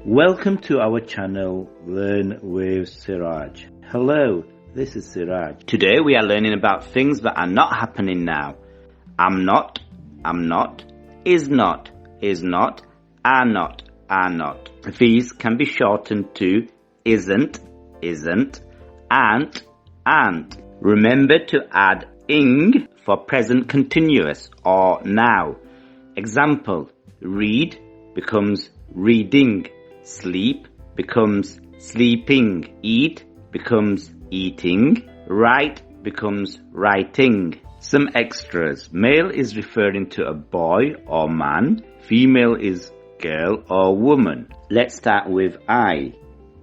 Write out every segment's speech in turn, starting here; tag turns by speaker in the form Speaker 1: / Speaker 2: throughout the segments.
Speaker 1: Welcome to our channel, Learn with Siraj. Hello, this is Siraj. Today we are learning about things that are not happening now. I'm not, is not, are not. These can be shortened to isn't, aren't. Remember to add ing for present continuous or now. Example, read becomes reading. Sleep becomes sleeping. Eat becomes eating. Write becomes writing. Some extras. Male is referring to a boy or man. Female is girl or woman. Let's start with I,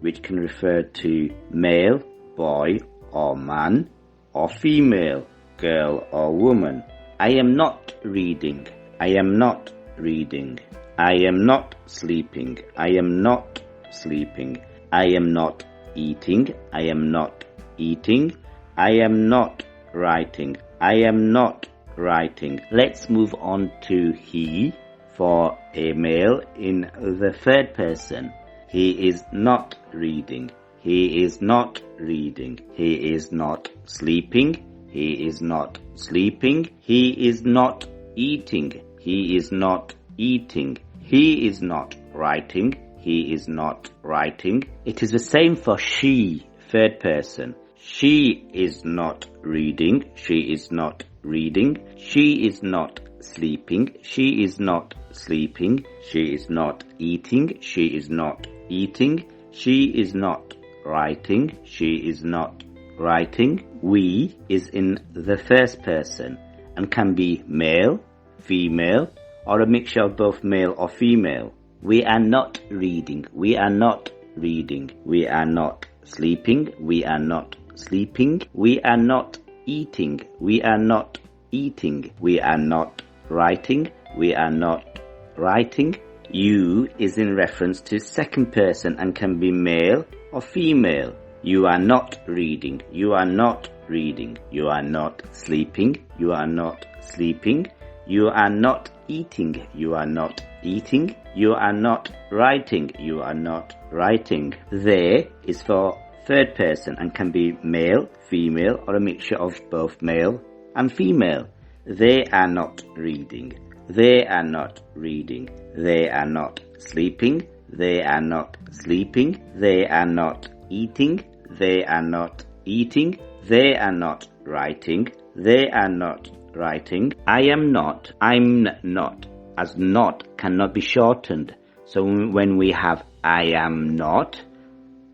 Speaker 1: which can refer to male, boy or man, or female, girl or woman. I am not reading. I am not reading. I am not sleeping. I am not sleeping. I am not eating. I am not eating. I am not writing. I am not writing. Let's move on to he for a male in the third person. He is not reading. He is not reading. He is not sleeping. He is not sleeping. He is not eating. He is not eating. He is not writing. He is not writing. It is the same for she, third person. She is not reading. She is not reading. She is not sleeping. She is not sleeping. She is not eating. She is not eating. She is not writing. She is not writing. We is in the first person and can be male, female, or a mixture of both male or female. We are not reading. We are not reading. We are not sleeping. We are not sleeping. We are not eating. We are not eating. We are not writing. We are not writing. You is in reference to second person and can be male or female. You are not reading. You are not reading. You are not sleeping. You are not sleeping. You are not eating. You are not eating. You are not writing. You are not writing. They is for third person and can be male, female, or a mixture of both male and female. They are not reading. They are not reading. They are not sleeping. They are not sleeping. They are not eating. They are not eating. They are not writing. They are not writing. I am not. I'm not. As not cannot be shortened. So when we have I am not,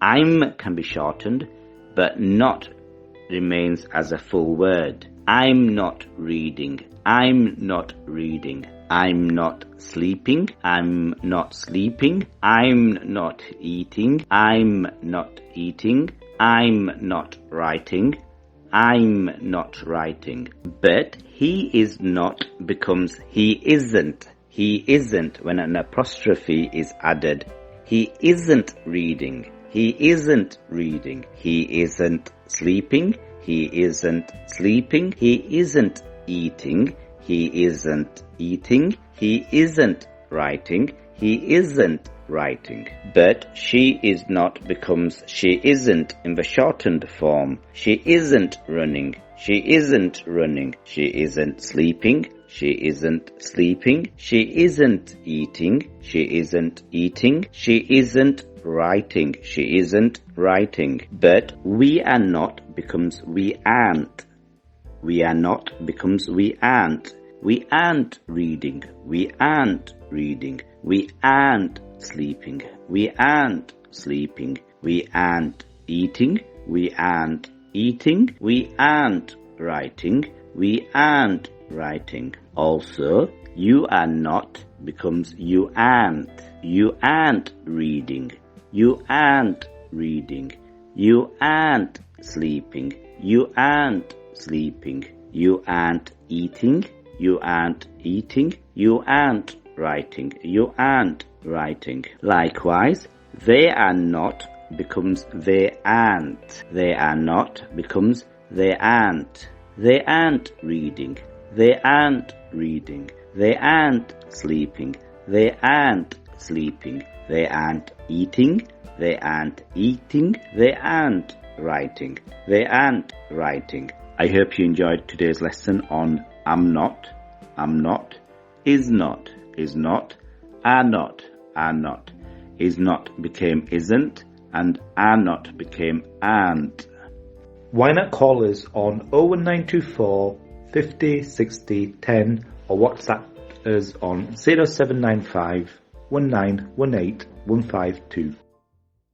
Speaker 1: I'm can be shortened, but not remains as a full word. I'm not reading. I'm not reading. I'm not sleeping. I'm not sleeping. I'm not eating. I'm not eating. I'm not writing. I'm not writing. But he is not becomes he isn't. He isn't when an apostrophe is added. He isn't reading. He isn't reading. He isn't sleeping. He isn't sleeping. He isn't eating. He isn't eating. He isn't writing. He isn't writing. But she is not becomes she isn't in the shortened form. She isn't running. She isn't running. She isn't sleeping. She isn't sleeping. She isn't eating. She isn't eating. She isn't writing. She isn't writing. But we are not becomes we aren't. We are not becomes we aren't. We aren't reading. We aren't reading. We aren't sleeping. We aren't sleeping. We aren't eating. We aren't eating. We aren't writing. We aren't writing. Also, you are not becomes you aren't. You aren't reading. You aren't reading. You aren't sleeping. You aren't sleeping. You aren't eating. You aren't eating. You aren't writing. You aren't writing. Likewise, they are not becomes they aren't. They are not becomes they aren't. They aren't reading. They aren't reading. They aren't sleeping. They aren't sleeping. they aren't eating, they aren't eating, they aren't writing, they aren't writing. I hope you enjoyed today's lesson on am not, is not, are not, is not became isn't, and are not became aren't.
Speaker 2: Why not call us on 01924 50 60 10 or WhatsApp us on 0795 1918 152.